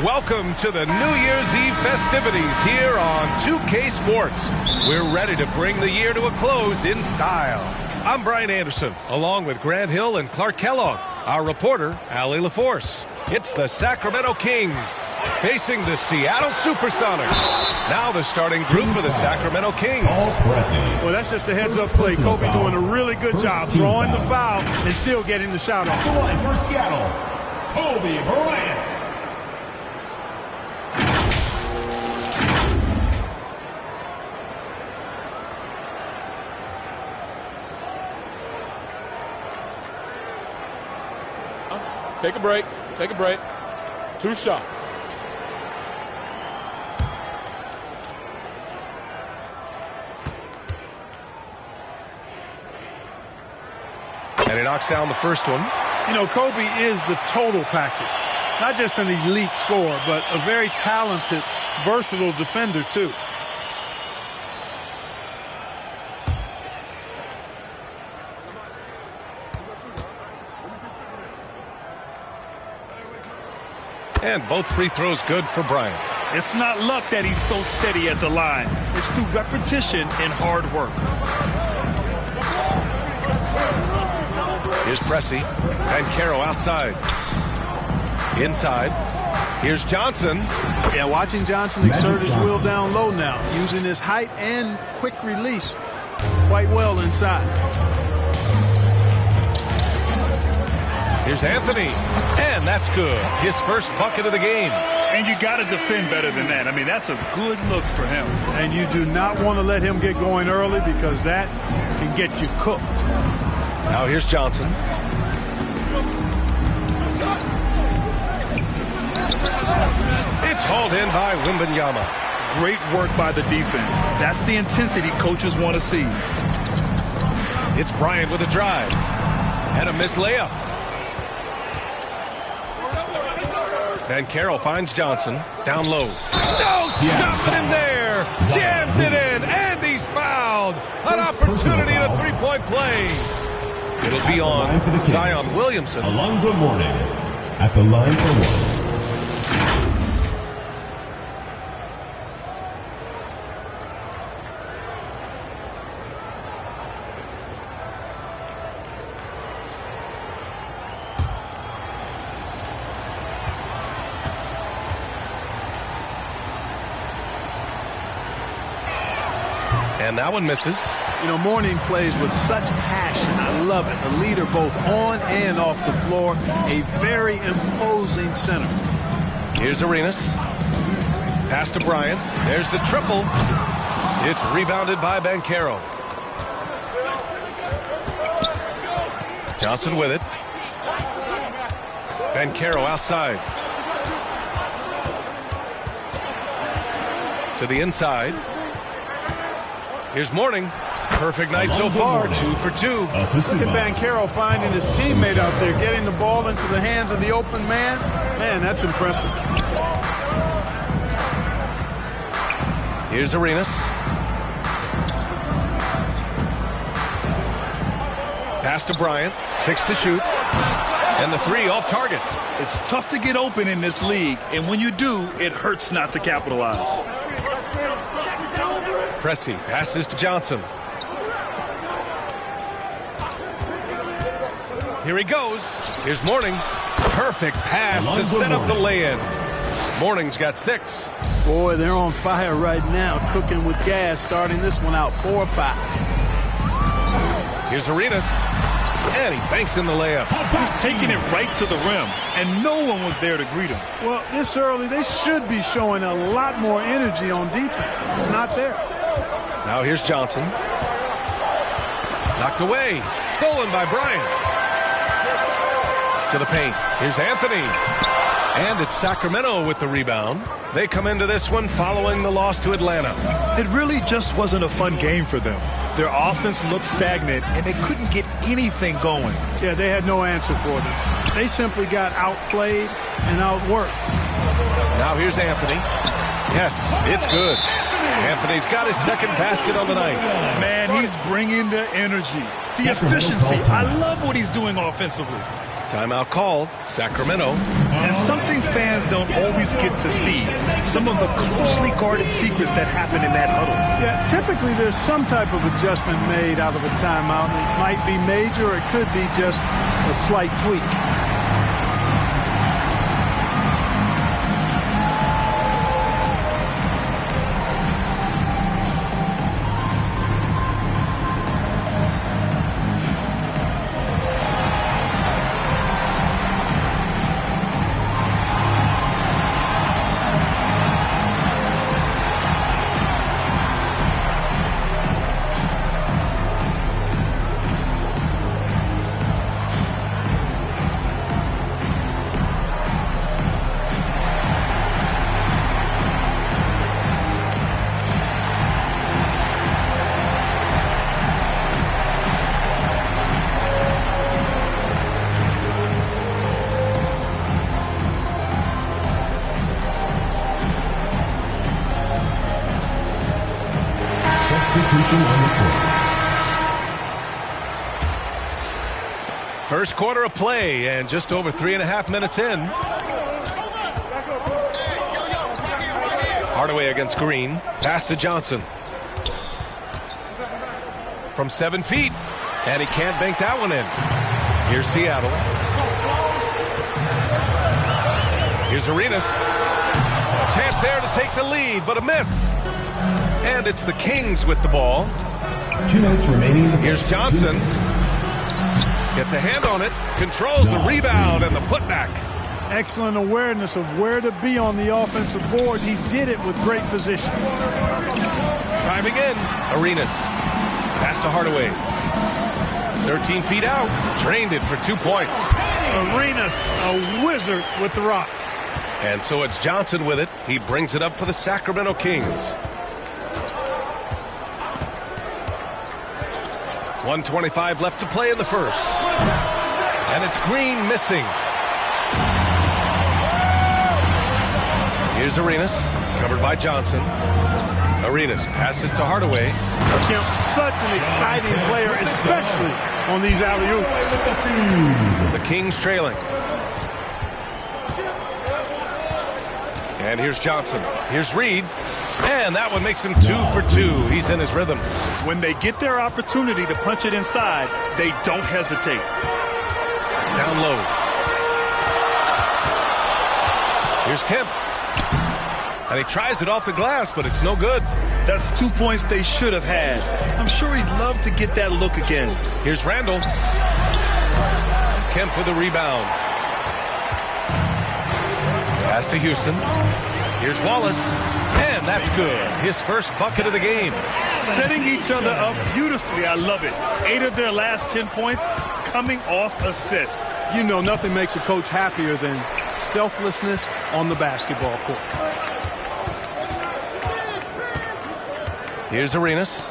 Welcome to the New Year's Eve festivities here on 2K Sports. We're ready to bring the year to a close in style. I'm Brian Anderson, along with Grant Hill and Clark Kellogg. Our reporter, Allie LaForce. It's the Sacramento Kings facing the Seattle Supersonics. Now the starting group for the Sacramento Kings. Well, that's just a heads-up play. Kobe doing a really good job throwing the foul and still getting the shot off. The line for Seattle, Kobe Bryant. Take a break. Take a break. 2 shots. And he knocks down the first one. You know, Kobe is the total package. Not just an elite scorer, but a very talented, versatile defender, too. And both free throws good for Bryant. It's not luck that he's so steady at the line. It's through repetition and hard work. Here's Pressey. And Caro outside. Inside. Here's Johnson. Yeah, watching Johnson exert his will down low now, using his height and quick release quite well inside. Here's Anthony, and that's good. His first bucket of the game. And you got to defend better than that. I mean, that's a good look for him. And you do not want to let him get going early because that can get you cooked. Now here's Johnson. It's hauled in by Wembanyama. Great work by the defense. That's the intensity coaches want to see. It's Bryant with a drive. And a missed layup. And Carroll finds Johnson down low. No, stopping him there. Jams it in, and he's fouled. An opportunity at a three-point play. It'll be on Zion Williamson. Alonzo Mourning at the line for one. And that one misses. You know, Mourning plays with such passion. I love it. A leader both on and off the floor. A very imposing center. Here's Arenas. Pass to Bryant. There's the triple. It's rebounded by Banchero. Johnson with it. Banchero outside. To the inside. Here's Mourning. Perfect night so far, 2 for 2. Look at Banchero finding his teammate out there, getting the ball into the hands of the open man. Man, that's impressive. Here's Arenas. Pass to Bryant. 6 to shoot. And the 3 off target. It's tough to get open in this league, and when you do, it hurts not to capitalize. Pressey passes to Johnson. Here he goes. Here's Mourning. Perfect pass to set up the lay-in. Mourning's got 6. Boy, they're on fire right now, cooking with gas, starting this one out 4 or 5. Here's Arenas. And he banks in the layup. Just taking it right to the rim, and no one was there to greet him. Well, this early, they should be showing a lot more energy on defense. It's not there. Now here's Johnson. Knocked away. Stolen by Bryant. To the paint. Here's Anthony. And it's Sacramento with the rebound. They come into this one following the loss to Atlanta. It really just wasn't a fun game for them. Their offense looked stagnant, and they couldn't get anything going. Yeah, they had no answer for them. They simply got outplayed and outworked. Now here's Anthony. Yes, it's good. Anthony's got his second basket on the night. Man, he's bringing the energy, the efficiency. I love what he's doing offensively. Timeout called, Sacramento. And something fans don't always get to see, some of the closely guarded secrets that happen in that huddle. Yeah, typically there's some type of adjustment made out of a timeout. It might be major, or it could be just a slight tweak. Substitution on the court. First quarter of play and just over 3.5 minutes in. Hardaway against Green. Pass to Johnson. From 7 feet. And he can't bank that one in. Here's Seattle. Here's Arenas. Chance there to take the lead, but a miss. And it's the Kings with the ball. 2 minutes remaining in the Here's first. Johnson. Gets a hand on it. Controls the rebound and the putback. Excellent awareness of where to be on the offensive boards. He did it with great position. Driving in. Arenas. Pass to Hardaway. 13 feet out. Drained it for 2 points. Arenas, a wizard with the rock. And so it's Johnson with it. He brings it up for the Sacramento Kings. 1:25 left to play in the first. And it's Green missing. Here's Arenas, covered by Johnson. Arenas passes to Hardaway. Kemp, such an exciting player, especially on these alley-oops. The Kings trailing. And here's Johnson. Here's Reed. And that one makes him 2 for 2. He's in his rhythm. When they get their opportunity to punch it inside, they don't hesitate. Down low. Here's Kemp. And he tries it off the glass, but it's no good. That's 2 points they should have had. I'm sure he'd love to get that look again. Here's Randall. Kemp with a rebound. Pass to Houston. Here's Wallace. And that's good. His first bucket of the game. Setting each other up beautifully. I love it. 8 of their last 10 points coming off assist. You know, nothing makes a coach happier than selflessness on the basketball court. Here's Arenas.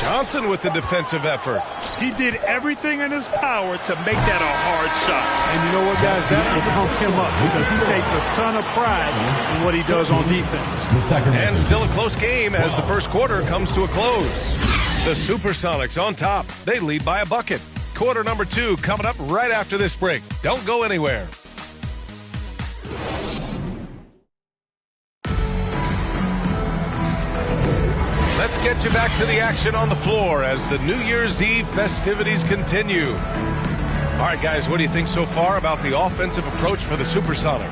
Johnson with the defensive effort. He did everything in his power to make that a hard shot. And you know what, guys? That will pump him up because he takes a ton of pride in what he does on defense. The Sacramento. And still a close game as the first quarter comes to a close. The Supersonics on top. They lead by a bucket. Quarter number 2 coming up right after this break. Don't go anywhere. Let's get you back to the action on the floor as the New Year's Eve festivities continue. All right, guys, what do you think so far about the offensive approach for the Supersonics?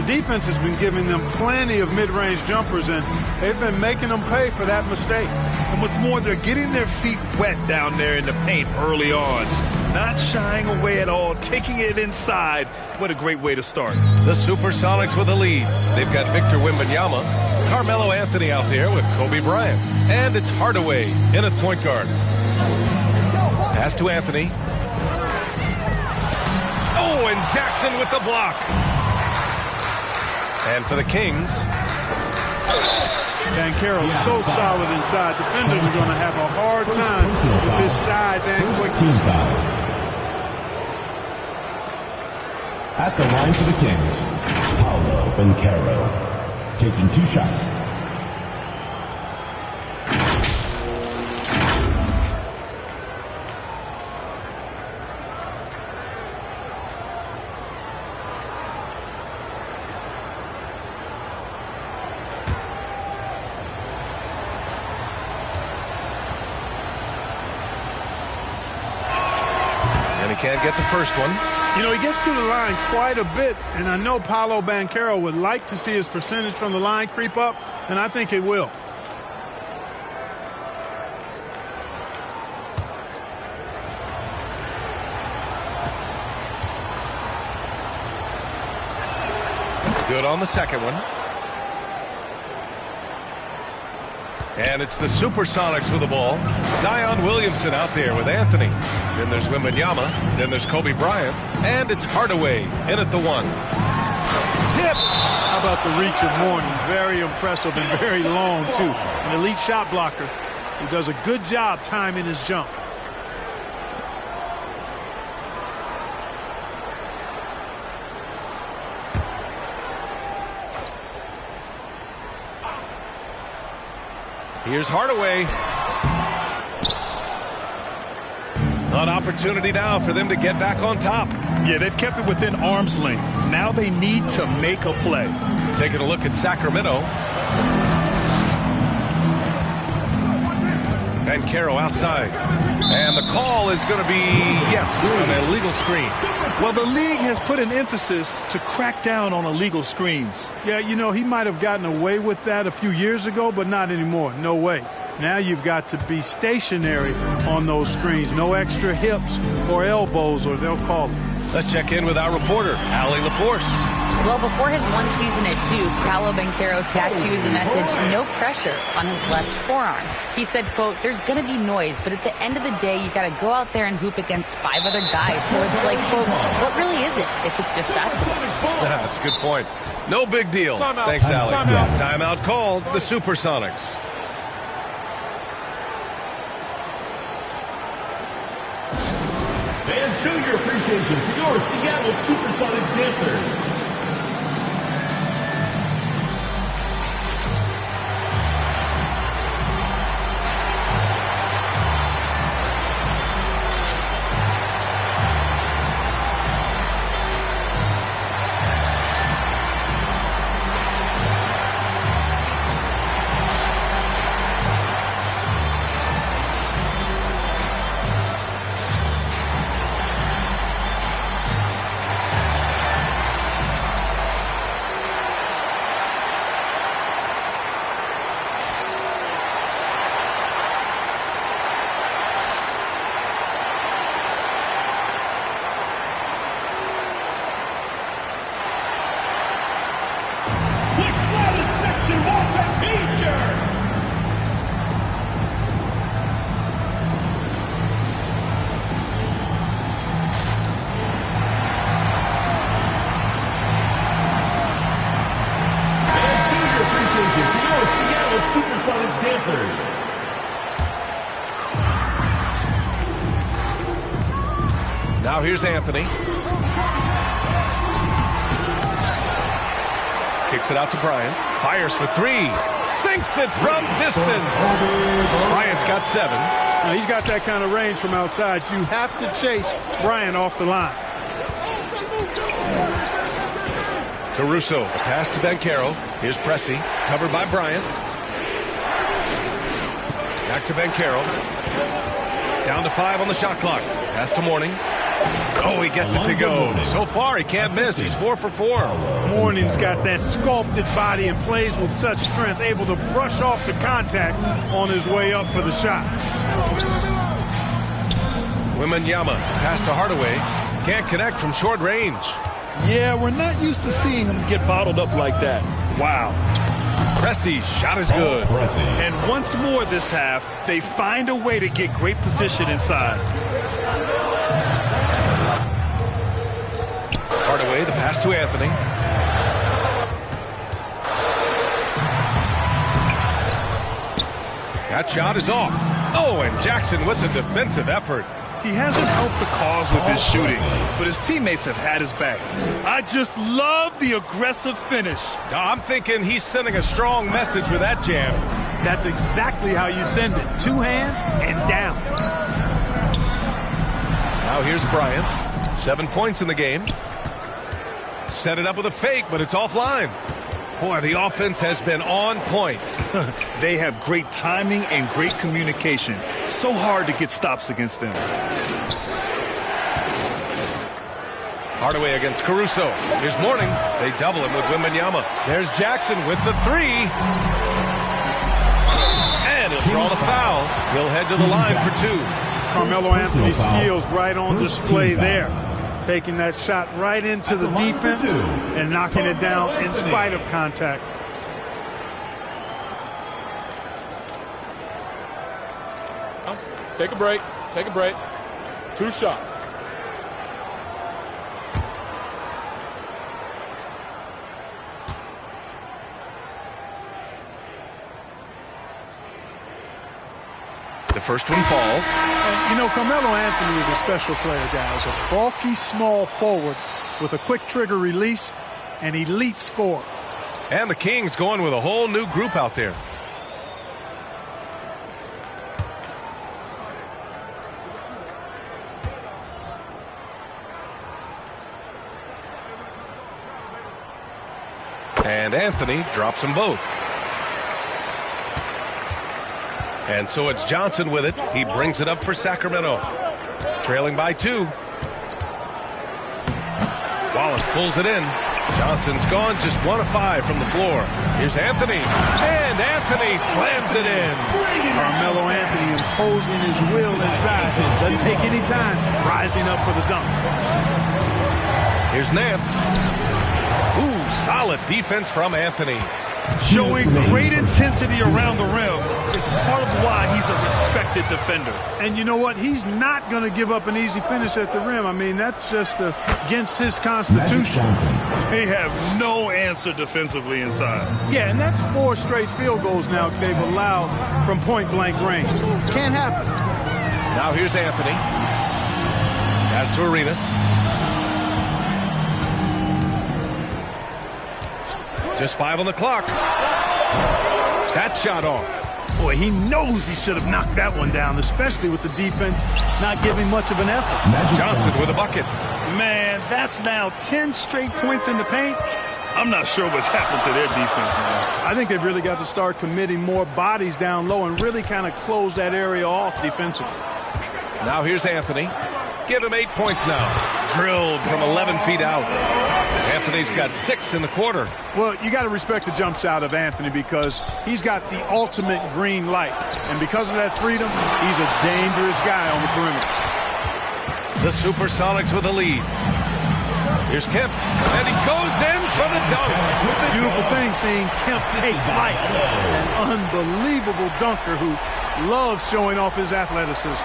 The defense has been giving them plenty of mid-range jumpers, and they've been making them pay for that mistake. And what's more, they're getting their feet wet down there in the paint early on. Not shying away at all, taking it inside. What a great way to start. The Supersonics with a lead. They've got Victor Wembanyama, Carmelo Anthony out there with Kobe Bryant. And it's Hardaway in at point guard. Pass to Anthony. Oh, and Jackson with the block. And for the Kings. Dan Carroll's so solid inside. Defenders are going to have a hard time with his size and quickness. Team foul. At the line for the Kings, Paolo Banchero, taking 2 shots. can't get the first one. You know, he gets to the line quite a bit, and I know Paolo Banchero would like to see his percentage from the line creep up, and I think it will. Good on the second one. And it's the Supersonics with the ball. Zion Williamson out there with Anthony. Then there's Wembanyama. Then there's Kobe Bryant. And it's Hardaway in at the 1. Tipped! How about the reach of Morton? Very impressive and very long, too. An elite shot blocker who does a good job timing his jump. Here's Hardaway. An opportunity now for them to get back on top. Yeah, they've kept it within arm's length. Now they need to make a play. Taking a look at Sacramento. Banchero outside. And the call is going to be, yes, an illegal screen. Well, the league has put an emphasis to crack down on illegal screens. Yeah, you know, he might have gotten away with that a few years ago, but not anymore. No way. Now you've got to be stationary on those screens. No extra hips or elbows, or they'll call it. Let's check in with our reporter, Allie LaForce. Well, before his one season at Duke, Paolo Banchero tattooed the message, "No pressure," on his left forearm. He said, quote, "There's going to be noise, but at the end of the day, you got to go out there and hoop against 5 other guys." So it's like, quote, what really is it if it's just basketball? That's a good point. No big deal. Timeout. Thanks, Alex. Timeout. Timeout called, the Supersonics. And show your appreciation for your Seattle Supersonics dancers. Supersonics dancers. Now here's Anthony. Kicks it out to Bryant. Fires for 3. Sinks it from distance. Bryant's got 7. Now, he's got that kind of range from outside. You have to chase Bryant off the line. Caruso, a pass to Banchero. Here's Pressey, covered by Bryant. Back to Banchero. Down to 5 on the shot clock. Pass to Mourning. Oh, he gets it to go. So far, he can't miss. He's 4 for 4. Mourning's got that sculpted body and plays with such strength, able to brush off the contact on his way up for the shot. Wembanyama, pass to Hardaway. Can't connect from short range. Yeah, we're not used to seeing him get bottled up like that. Wow. Pressey, shot is good. And once more this half, they find a way to get great position inside. Hardaway, the pass to Anthony. That shot is off. Oh, and Jackson with the defensive effort. He hasn't helped the cause with his shooting, but his teammates have had his back. I just love the aggressive finish. I'm thinking he's sending a strong message with that jam. That's exactly how you send it. 2 hands and down. Now here's Bryant. 7 points in the game. Set it up with a fake, but it's offline. Boy, the offense has been on point. They have great timing and great communication. So hard to get stops against them. Hardaway against Caruso. Here's Mourning. They double him with Wembanyama. There's Jackson with the three. And he'll draw the foul. He'll head to the line for two. Carmelo Anthony's skills right on display there. Taking that shot right into the defense and knocking it down in spite of contact. Take a break. Take a break. 2 shots. The first one falls. And, you know, Carmelo Anthony is a special player, guys. A bulky, small forward with a quick trigger release, an elite scorer. And the Kings going with a whole new group out there. And Anthony drops them both. And so it's Johnson with it. He brings it up for Sacramento. Trailing by 2. Wallace pulls it in. Johnson's gone just 1 of 5 from the floor. Here's Anthony. And Anthony slams it in. Carmelo Anthony imposing his will inside. Doesn't take any time. Rising up for the dunk. Here's Nance. Ooh, solid defense from Anthony. Showing great intensity around the rim is part of why he's a respected defender. And you know what? He's not going to give up an easy finish at the rim. I mean, that's just against his constitution. They have no answer defensively inside. Yeah, and that's 4 straight field goals now they've allowed from point-blank range. Can't happen. Now here's Anthony. Pass to Arenas. Just 5 on the clock. That shot off. Boy, he knows he should have knocked that one down, especially with the defense not giving much of an effort. Johnson with a bucket. Man, that's now 10 straight points in the paint. I'm not sure what's happened to their defense, man. I think they've really got to start committing more bodies down low and really kind of close that area off defensively. Now here's Anthony. Give him 8 points now. Drilled from 11 feet out. Anthony's got 6 in the quarter. Well, you got to respect the jump shot of Anthony because he's got the ultimate green light. And because of that freedom, he's a dangerous guy on the perimeter. The Supersonics with a lead. Here's Kemp. And he goes in for the dunk. It's a beautiful thing seeing Kemp take flight. An unbelievable dunker who loves showing off his athleticism.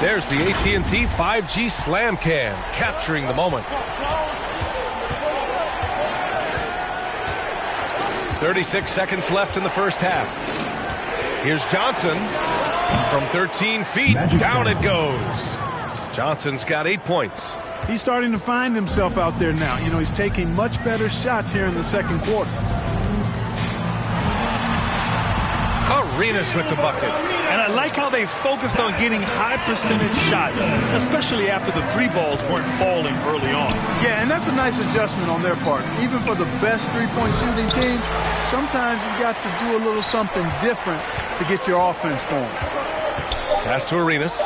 There's the AT&T 5G Slam Cam, capturing the moment. 36 seconds left in the first half. Here's Johnson. From 13 feet, down it goes. Johnson's got 8 points. He's starting to find himself out there now. You know, he's taking much better shots here in the second quarter. Arenas with the bucket. And I like how they focused on getting high percentage shots, especially after the 3 balls weren't falling early on. Yeah, and that's a nice adjustment on their part. Even for the best three-point shooting teams, sometimes you got to do a little something different to get your offense going. Pass to Arenas.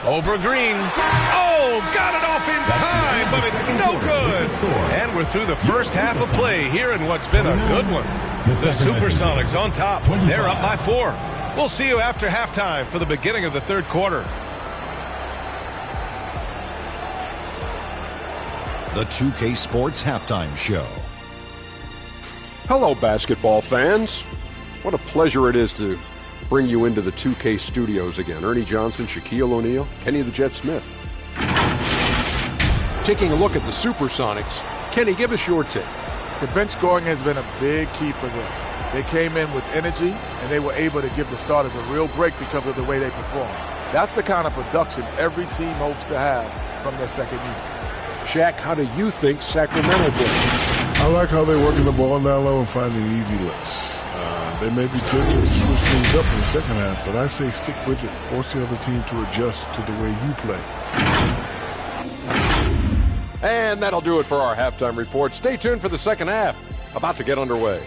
Over Green. Oh, got it off in time, but it's no good. And we're through the first half of play here in what's been a good one. The Supersonics on top. They're up by 4. We'll see you after halftime for the beginning of the third quarter. The 2K Sports Halftime Show. Hello, basketball fans. What a pleasure it is to bring you into the 2K studios again. Ernie Johnson, Shaquille O'Neal, Kenny the Jet Smith. Taking a look at the Supersonics, Kenny, give us your take. The bench scoring has been a big key for them. They came in with energy, and they were able to give the starters a real break because of the way they performed. That's the kind of production every team hopes to have from their second unit. Shaq, how do you think Sacramento plays? I like how they're working the ball down low and finding easy looks. They may be tempted to switch things up in the second half, but I say stick with it. Force the other team to adjust to the way you play. And that'll do it for our halftime report. Stay tuned for the second half. About to get underway.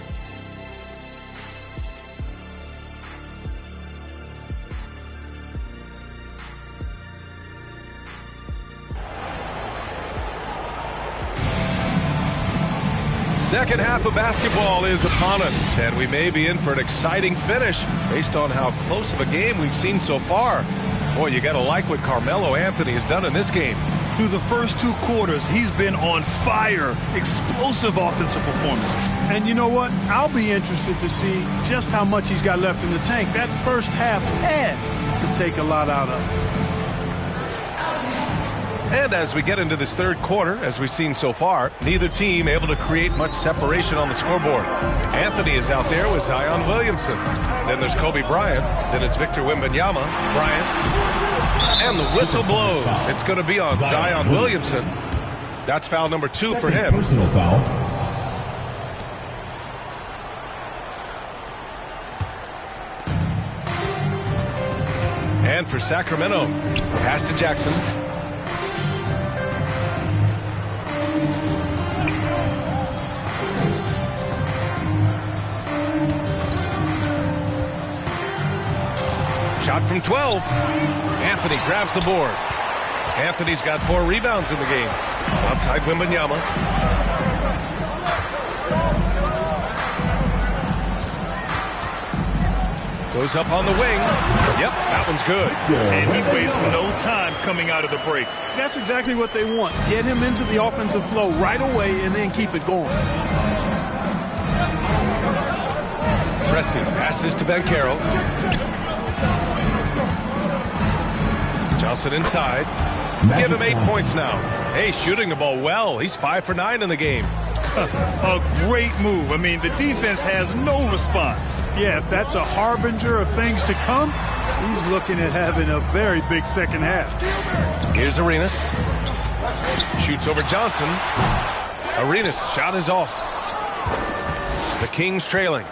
Second half of basketball is upon us, and we may be in for an exciting finish based on how close of a game we've seen so far. Boy, you got to like what Carmelo Anthony has done in this game. Through the first 2 quarters, he's been on fire. Explosive offensive performance. And you know what? I'll be interested to see just how much he's got left in the tank. That first half had to take a lot out of him. And as we get into this third quarter, as we've seen so far, neither team able to create much separation on the scoreboard. Anthony is out there with Zion Williamson. Then there's Kobe Bryant. Then it's Victor Wembanyama. Bryant. And the whistle blows. It's going to be on Zion Williamson. That's foul number 2 for him. Personal foul. And for Sacramento, pass to Jackson. Shot from 12. Anthony grabs the board. Anthony's got 4 rebounds in the game. Outside Wembanyama. Goes up on the wing. Yep, that one's good. And he wastes no time coming out of the break. That's exactly what they want. Get him into the offensive flow right away and then keep it going. Pressing passes to Banchero. Johnson inside. Give him 8 points now. Hey, shooting the ball well. He's 5 for 9 in the game. A great move. I mean, the defense has no response. Yeah, if that's a harbinger of things to come, he's looking at having a very big second half. Here's Arenas. Shoots over Johnson. Arenas' shot is off. The Kings trailing.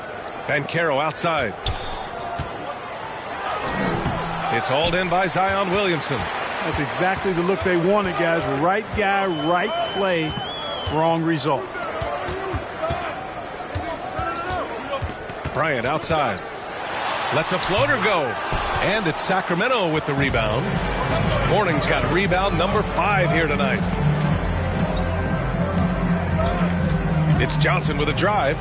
Banchero outside. It's hauled in by Zion Williamson. That's exactly the look they wanted, guys. Right guy, right play, wrong result. Bryant outside. Lets a floater go. And it's Sacramento with the rebound. Morning's got rebound number 5 here tonight. It's Johnson with a drive.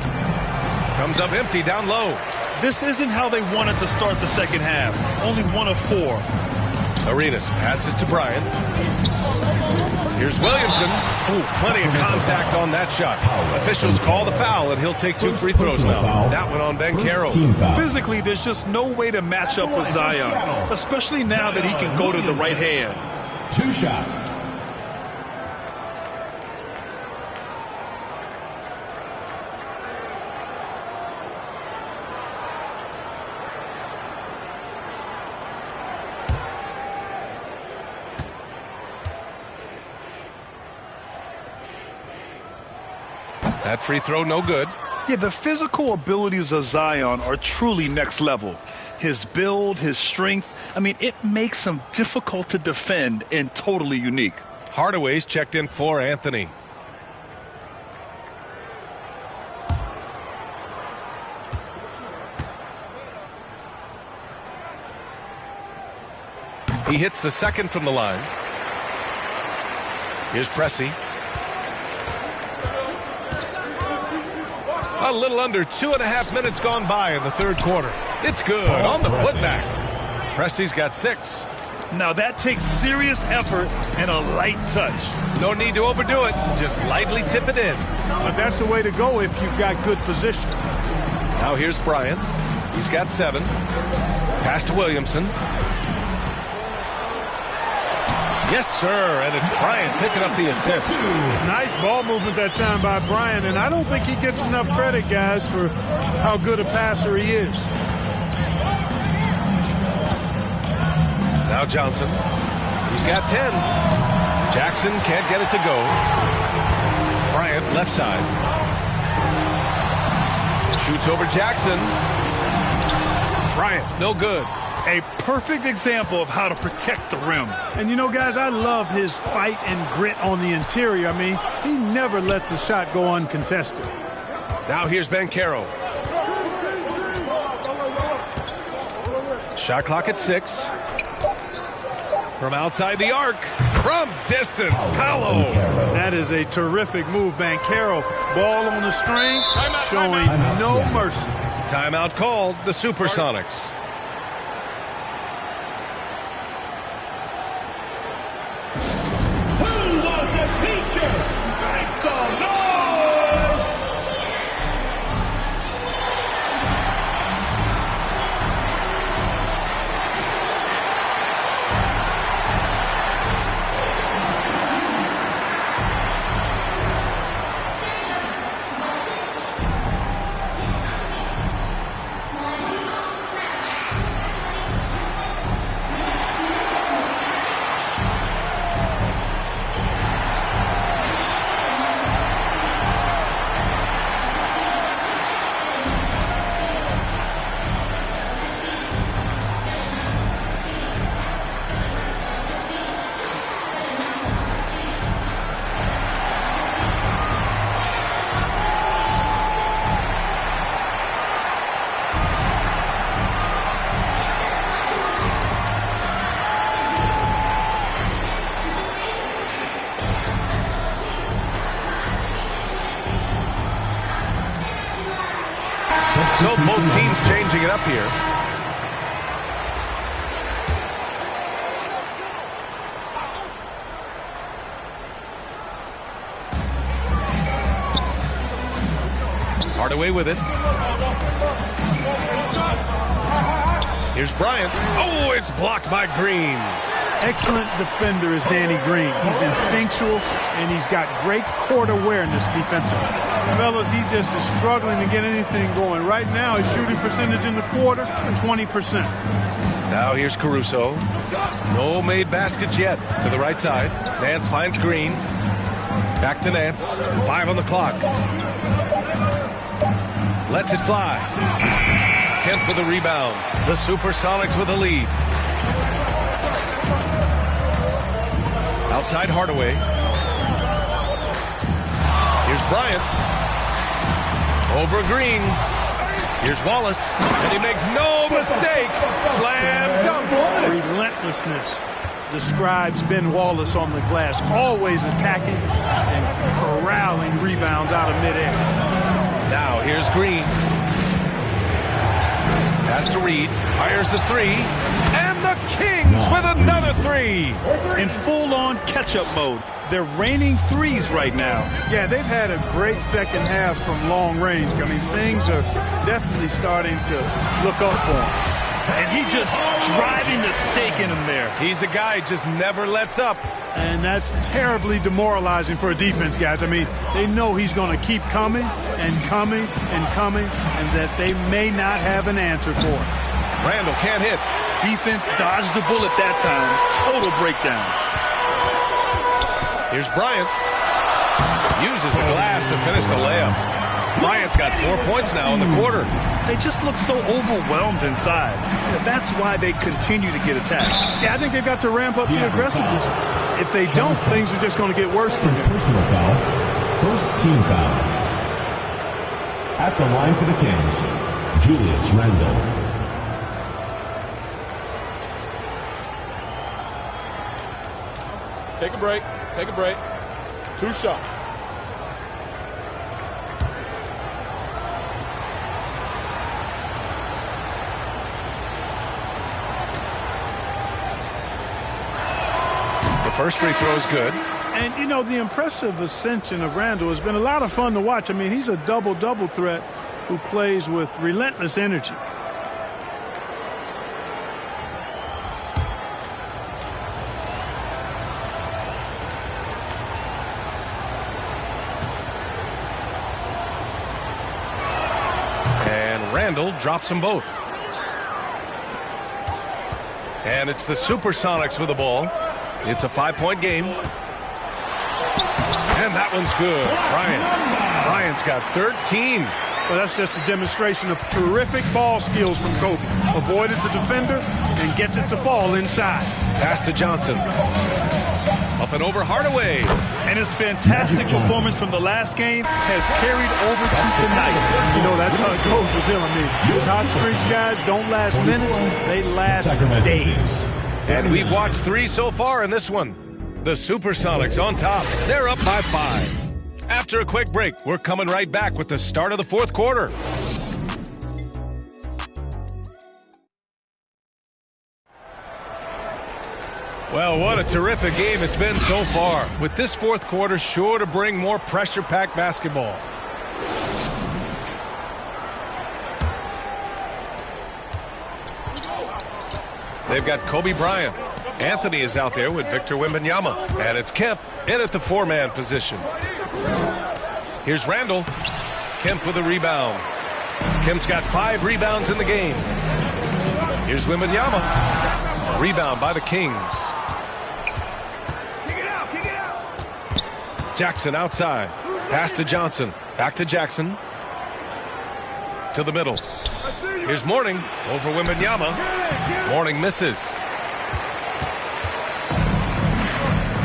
Comes up empty down low. This isn't how they wanted to start the second half. Only 1 of 4. Arenas passes to Bryant. Here's Williamson. Ooh, plenty of contact on that shot. Officials call the foul, and he'll take 2 free throws now. That one on Banchero. Physically, there's just no way to match up with Zion, especially now that he can go to the right hand. 2 shots. That free throw no good. Yeah, the physical abilities of Zion are truly next level. His build, his strength, I mean, it makes him difficult to defend and totally unique. Hardaway's checked in for Anthony. He hits the second from the line. Here's Pressey. A little under 2.5 minutes gone by in the third quarter. It's good on the putback. Pressey's got 6. Now that takes serious effort and a light touch. No need to overdo it. Just lightly tip it in. But that's the way to go if you've got good position. Now here's Bryant. He's got 7. Pass to Williamson. Yes, sir, and it's Bryant picking up the assist. Nice ball movement that time by Bryant, and I don't think he gets enough credit, guys, for how good a passer he is. Now Johnson. He's got 10. Jackson can't get it to go. Bryant left side. Shoots over Jackson. Bryant, no good. A perfect example of how to protect the rim. And you know, guys, I love his fight and grit on the interior. I mean, he never lets a shot go uncontested. Now here's Banchero. Shot clock at 6. From outside the arc, from distance, Paolo. That is a terrific move, Banchero. Ball on the string, showing no mercy. Timeout called, the Supersonics. Who wants a t-shirt? Make some noise! So both teams changing it up here. Hardaway with it. Here's Bryant. Oh, it's blocked by Green. Excellent defender is Danny Green. He's instinctual, and he's got great court awareness defensively. Fellas, he just is struggling to get anything going. Right now, his shooting percentage in the quarter, 20%. Now here's Caruso. No made baskets yet. To the right side. Nance finds Green. Back to Nance. 5 on the clock. Lets it fly. Kent with a rebound. The Supersonics with a lead. Outside Hardaway. Here's Bryant. Over Green. Here's Wallace. And he makes no mistake. Slam dunk. Relentlessness describes Ben Wallace on the glass. Always attacking and corralling rebounds out of midair. Now here's Green. Pass to Reed. Fires the three. And the Kings with another three. In full-on catch-up mode. They're raining threes right now. Yeah, they've had a great second half from long range. I mean, things are definitely starting to look up for him. And he just driving the stake in him there. He's a guy who just never lets up. And that's terribly demoralizing for a defense, guys. I mean, they know he's going to keep coming and coming and coming, and that they may not have an answer for it. Randall can't hit. Defense dodged the bullet that time. Total breakdown. Here's Bryant. Uses the glass to finish the layup. Bryant's got 4 points now in the quarter. They just look so overwhelmed inside. That's why they continue to get attacked. Yeah, I think they've got to ramp up the aggressiveness. If they don't, things are just going to get worse for them. Personal foul. First team foul. At the line for the Kings, Julius Randle. Take a break. Take a break. 2 shots. The first free throw is good. And, you know, the impressive ascension of Randall has been a lot of fun to watch. I mean, he's a double-double threat who plays with relentless energy. Randall drops them both. And it's the Supersonics with the ball. It's a 5-point game. And that one's good. Bryant's got 13. Well, that's just a demonstration of terrific ball skills from Kobe. Avoided the defender and gets it to fall inside. Pass to Johnson. Up and over Hardaway. And his fantastic performance from the last game has carried over to tonight. You know, that's how it goes with him. I mean, these hot streaks, guys, don't last minutes. They last days. And we've watched 3 so far in this one. The Supersonics on top. They're up by 5. After a quick break, we're coming right back with the start of the 4th quarter. Well, what a terrific game it's been so far, with this 4th quarter sure to bring more pressure-packed basketball. They've got Kobe Bryant. Anthony is out there with Victor Wembanyama. And it's Kemp in at the 4-man position. Here's Randall. Kemp with a rebound. Kemp's got 5 rebounds in the game. Here's Wembanyama. Rebound by the Kings. Jackson outside. Pass to Johnson. Back to Jackson. To the middle. Here's Mourning over Wembanyama. Mourning misses.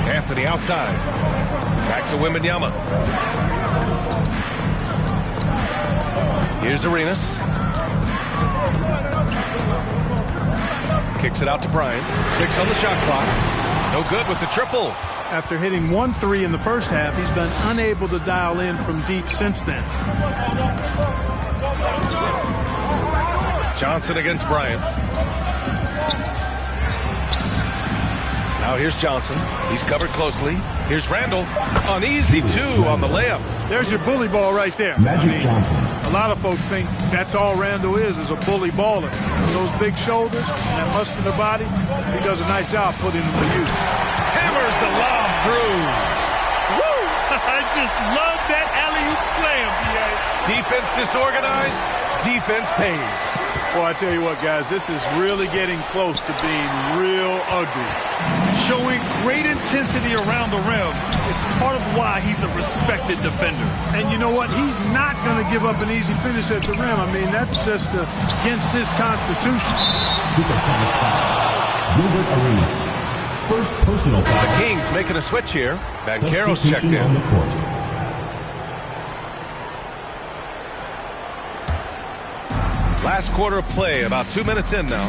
Anthony outside. Back to Wembanyama. Here's Arenas. Kicks it out to Bryant. 6 on the shot clock. No good with the triple. After hitting 1 3 in the first half, he's been unable to dial in from deep since then. Johnson against Bryant. Now here's Johnson. He's covered closely. Here's Randall. An easy 2 on the layup. There's your bully ball right there. Magic Johnson. A lot of folks think that's all Randall is a bully baller. Those big shoulders, that muscular body, he does a nice job putting them to use. Hammers the lob through. Woo! I just love that alley-oop slam, B.A. Defense disorganized. Defense pays. Well, I tell you what, guys, this is really getting close to being real ugly. Showing great intensity around the rim is part of why he's a respected defender. And you know what? He's not going to give up an easy finish at the rim. I mean, that's just against his constitution. Supersonics foul. Gilbert Arenas. First personal foul. The Kings making a switch here. Banchero's checked in. On the court. Last quarter of play, about 2 minutes in now.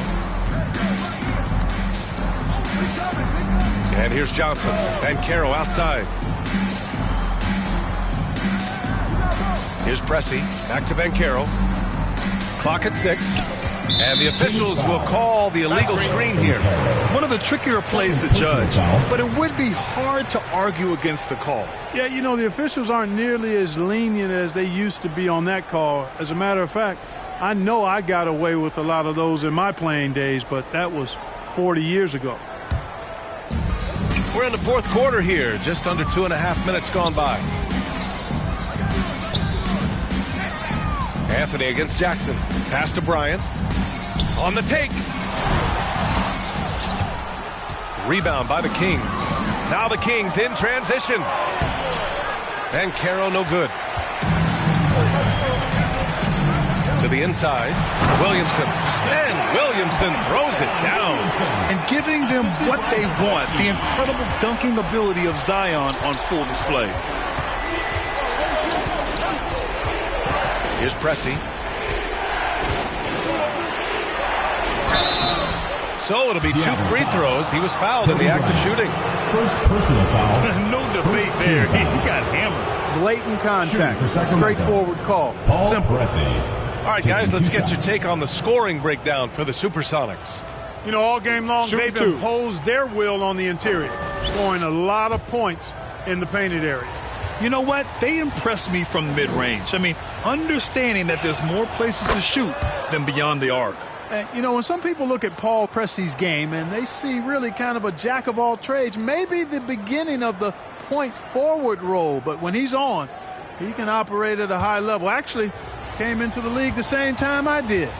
And here's Johnson. Banchero outside. Here's Pressey. Back to Banchero. Clock at 6. And the officials will call the illegal screen here. One of the trickier plays to judge, but it would be hard to argue against the call. Yeah, you know, the officials aren't nearly as lenient as they used to be on that call. As a matter of fact, I know I got away with a lot of those in my playing days, but that was 40 years ago. We're in the 4th quarter here, just under 2.5 minutes gone by. Anthony against Jackson. Pass to Bryant. On the take. Rebound by the Kings. Now the Kings in transition. And Caro no good. To the inside. Williamson. And Williamson throws it down. And giving them what they want. The incredible dunking ability of Zion on full display. Here's Pressey. So it'll be 2 free throws. He was fouled in the act of shooting. First personal foul. No debate there. He got hammered. Blatant contact. Straightforward call. Simple. All right, guys, let's get your take on the scoring breakdown for the Supersonics. You know, all game long, they've imposed their will on the interior, scoring a lot of points in the painted area. You know what? They impress me from mid-range. I mean, understanding that there's more places to shoot than beyond the arc. You know, when some people look at Paul Pressey's game and they see really kind of a jack of all trades, maybe the beginning of the point forward role, but when he's on, he can operate at a high level. Actually, came into the league the same time I did.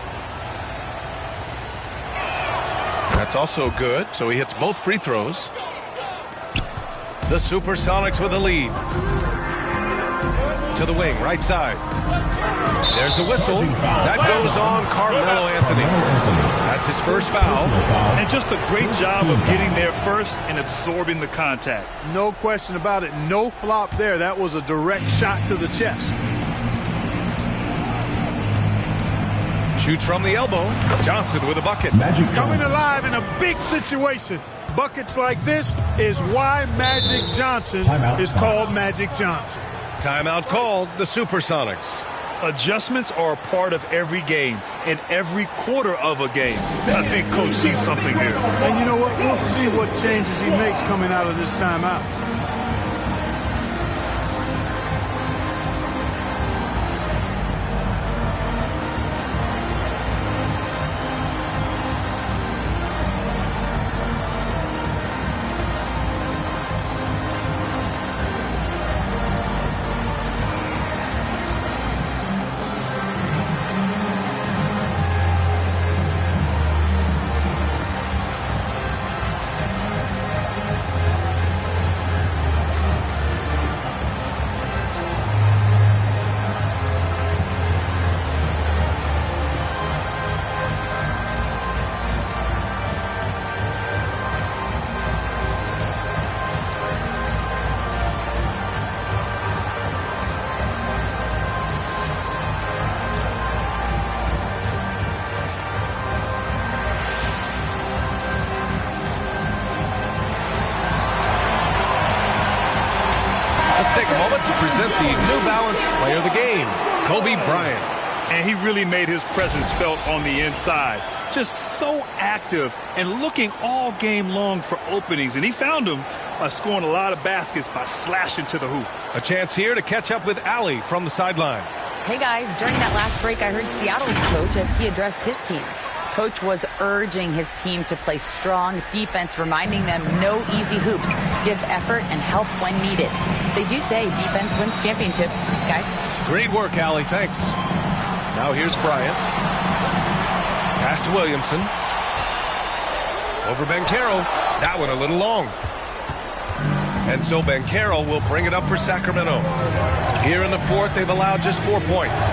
That's also good, so he hits both free throws. The Supersonics with the lead. To the wing, right side. There's a whistle. That goes on Carmelo Anthony. That's his first foul. And just a great job of getting there first and absorbing the contact. No question about it. No flop there. That was a direct shot to the chest. Shoots from the elbow. Johnson with a bucket. Magic Coming Johnson. alive in a big situation. Buckets like this is why Magic Johnson Timeout is Sonics. called Magic Johnson. Timeout called the Supersonics. Adjustments are a part of every game and every quarter of a game. I think Coach sees something here. And you know what? We'll see what changes he makes coming out of this timeout. Take a moment to present the New Balance Player of the Game, Kobe Bryant. And he really made his presence felt on the inside. Just so active and looking all game long for openings. And he found them by scoring a lot of baskets by slashing to the hoop. A chance here to catch up with Allie from the sideline. Hey guys, during that last break, I heard Seattle's coach as he addressed his team. Coach was urging his team to play strong defense, reminding them no easy hoops, give effort and help when needed. They do say defense wins championships, guys. Great work, Allie. Thanks. Now here's Bryant. Pass to Williamson. Over Banchero. That one a little long. And so Banchero will bring it up for Sacramento. Here in the fourth, they've allowed just 4 points.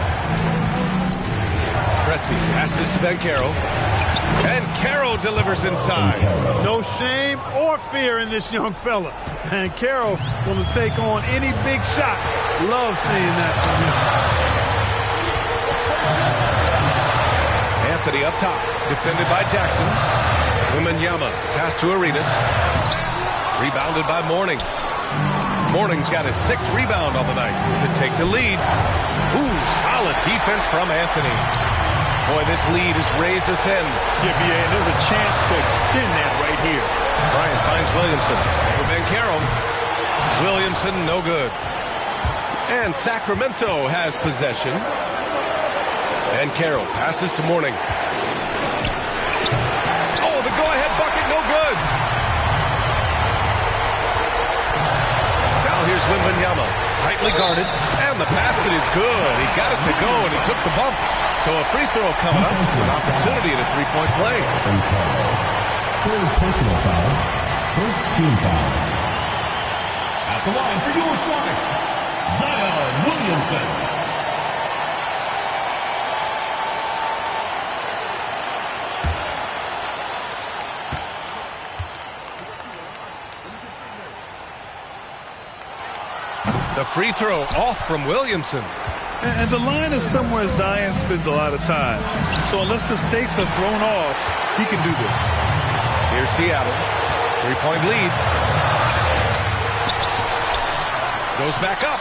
Pressey passes to Banchero. And Caro delivers inside. No shame or fear in this young fella. And Caro going to take on any big shot. Love seeing that from him. Anthony up top, defended by Jackson. Wembanyama pass to Arenas. Rebounded by Mourning. Mourning's got his 6th rebound on the night to take the lead. Ooh, solid defense from Anthony. Boy, this lead is razor thin. Yeah, BA, and there's a chance to extend that right here. Bryant finds Williamson. For Banchero. Williamson, no good. And Sacramento has possession. Banchero passes to Mourning. Oh, the go-ahead bucket, no good. Now here's Wembanyama, tightly guarded, and the basket is good. He got it to go, and he took the bump. So a free throw coming up, an opportunity at a three-point play. Third personal foul. First team foul. At the line for your Sonics, Zion Williamson. The free throw off from Williamson. And the line is somewhere Zion spends a lot of time. So unless the stakes are thrown off, he can do this. Here's Seattle. 3-point lead. Goes back up.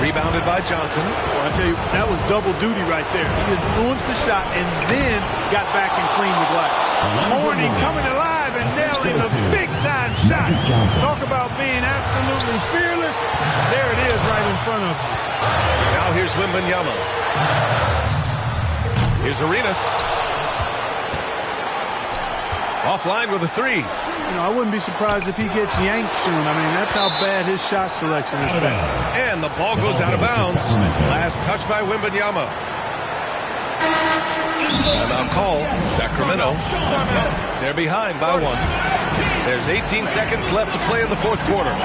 Rebounded by Johnson. Well, I tell you, that was double duty right there. He influenced the shot and then got back and cleaned the glass. Mourning coming alive and nailing a big-time shot. Talk about being absolutely fearless. There it is right in front of him. Now here's Wembanyama. Here's Arenas. Offline with a three. You know, I wouldn't be surprised if he gets yanked soon. I mean, that's how bad his shot selection has been. And the ball goes out of bounds. Last touch by Wembanyama. Timeout call, Sacramento. They're behind by 1. There's 18 seconds left to play in the fourth quarter.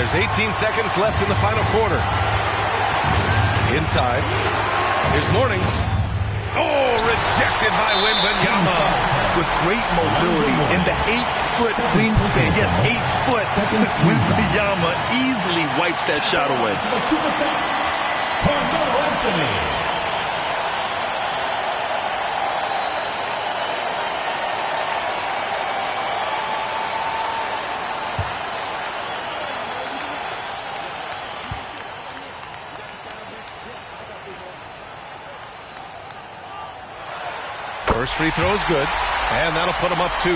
There's 18 seconds left in the final quarter. Inside. Here's Mourning. Oh, rejected by Wembanyama. With great mobility in the 8-foot wingspan. Yes, 8 foot. Wembanyama easily wipes that shot away. The Super Six, Carmelo Anthony. First free throw is good, and that'll put him up 2.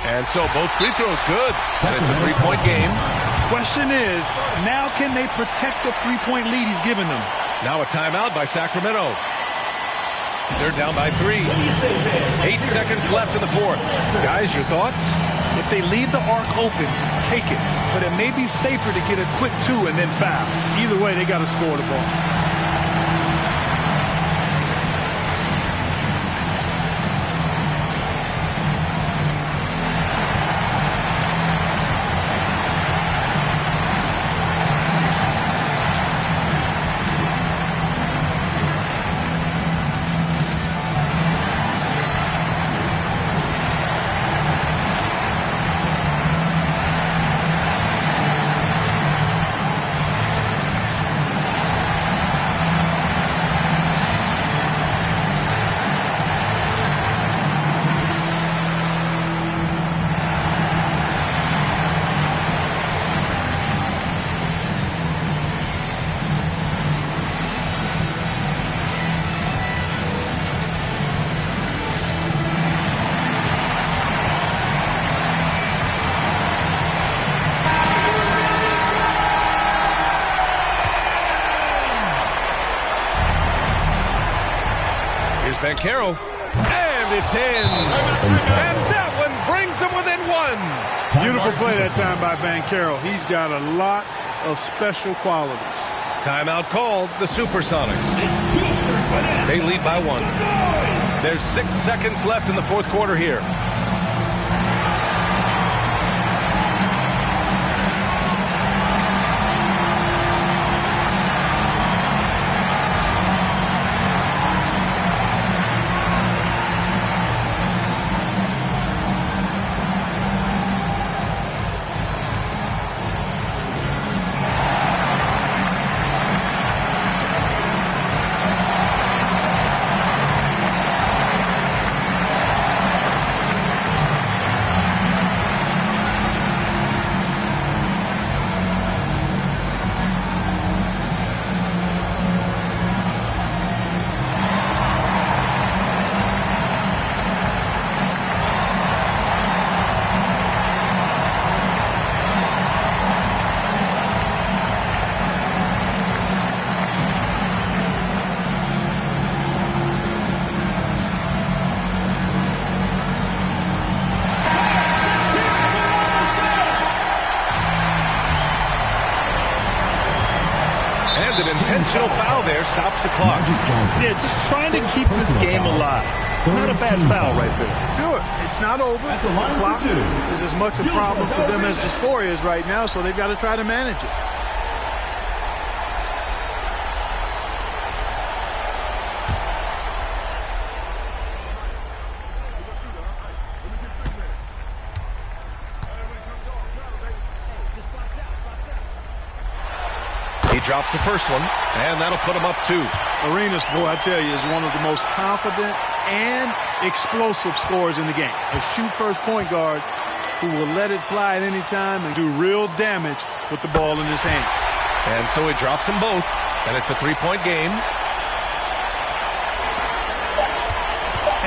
And so both free throws good, and it's a 3-point game. Question is, now can they protect the 3-point lead he's given them? Now a timeout by Sacramento. They're down by 3. 8 seconds left in the fourth. Guys, your thoughts? If they leave the arc open, take it. But it may be safer to get a quick 2 and then foul. Either way, they got to score the ball. Bancaro, and it's in. And that one brings them within 1. Beautiful play that time by Bancaro. He's got a lot of special qualities. Timeout called, the Supersonics. They lead by 1. There's 6 seconds left in the fourth quarter here. An intentional foul there stops the clock. Yeah, just trying to keep this game alive. Not a bad foul right there. Sure, it's not over. The clock is as much a problem for them as the score is right now, so they've got to try to manage it. He drops the first one, and that'll put him up 2. Arenas, boy, I tell you, is one of the most confident and explosive scorers in the game. A shoot-first point guard who will let it fly at any time and do real damage with the ball in his hand. And so he drops them both, and it's a 3-point game.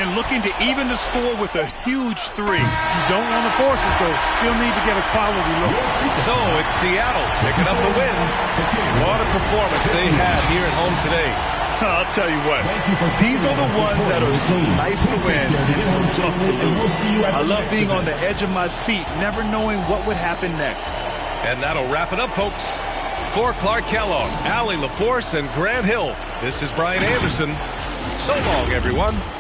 And looking to even the score with a huge 3. You don't want to force it, though. Still need to get a quality look. So it's Seattle picking up the win. What a performance they had here at home today. I'll tell you what, these are the ones that are so nice to win and so tough to lose. I love being on the edge of my seat, never knowing what would happen next. And that'll wrap it up, folks. For Clark Kellogg, Allie LaForce, and Grant Hill, this is Brian Anderson. So long, everyone.